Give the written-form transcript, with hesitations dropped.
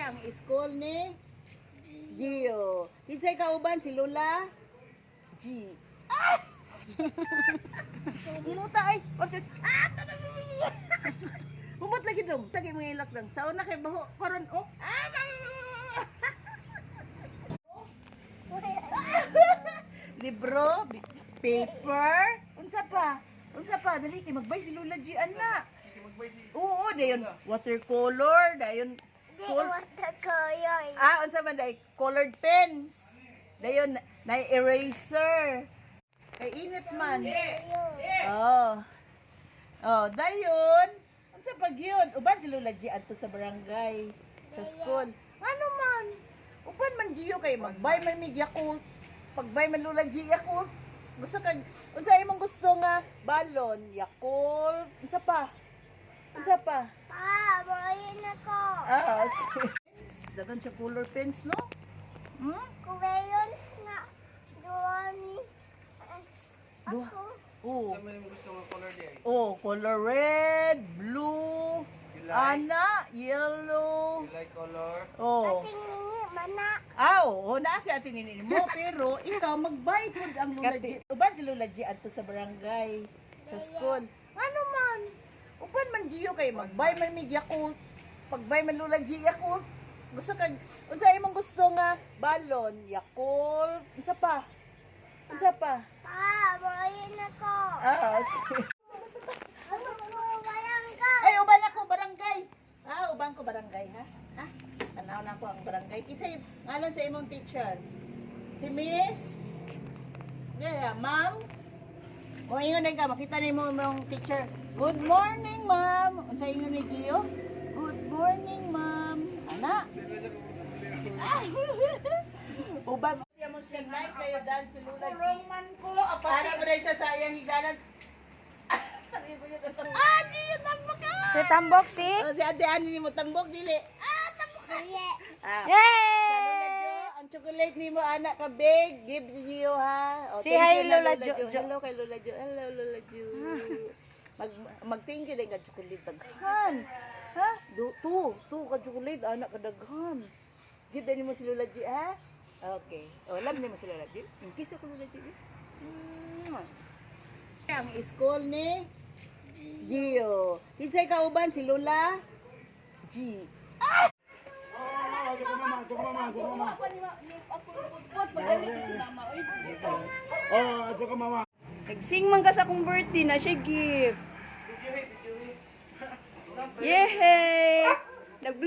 Ang school ni Gio. Kinsay kauban si Lola G. Iluta ay. Humot lagi dong. Tagi mga ilak dong. Sa una kay baho karon oh. Libro, paper, unsa pa? Unsa pa? Dali kay magbay si Lola G ana. Oo, dayon watercolor, dayon unsa man day colored pens. Dayon na eraser. Kay init man. Oh. Oh, dayon unsa pa gyud? Uban si Lola G adto sa barangay, sa school. Ano man? Uban man Gio kay magbay man mig Yakult. Pagbay man Lola G Yakult. Gusto kag unsa imong gusto nga balon, Yakult, unsa pa? Unsa pa? Bayin ako. Dagan siya color pens, no? Kuwayon na duwani. Ako. Oh. Saan mo gusto ng color di ay? Oh, color red, blue, You like? yellow. You like color? Oh. Ating nini, mana. Oo, na si ating ninin mo, pero ikaw magbay pud ang Lola G. Uban si Lola G adto sa barangay, sa school. Ano man? Uban man Gio kay magbay man mig Yakult. Pagbay man Lola G Yakult. Gusto kag unsa imong gusto nga balon, Yakult, unsa pa? Unsa pa? Bayin ako. Ay, uban ako barangay. Uban ko barangay ha. Ha? Tanaw na ko ang barangay. Kisay ngalon sa imong teacher. Si Miss. Yeah, ma'am. O ingon ka, makita nimo imong teacher. Good morning, ma'am. Unsa ingon ni Gio? Good morning, ma'am. Ana. Uban siya mo siya nice kayo dance si Lola G. Roman ko. Para mo dahil siya sa iyang higanan. Sabi ko yung kasama. Gio, tambok ka! Si Tambok si? Si ate ani mo tambok dili. Tambok. Yay! Ang chocolate ni mo anak ka big, give to you ha. Say hi, Lola Jo. Hello kay Lola Jo. Hello Lola Jo. Mag-thank you ka chocolate daghan. Ha? Tu ka chocolate anak ka daghan. Give din mo si Lola Jo ha. Okay. Love ni mo si Lola Jo. Kiss ako Lola Jo. Ang school ni Gio. Kinsay kauban si Lola G. Ato ka mama. Nagsing man ka sa akong birthday na siya gift. Yay!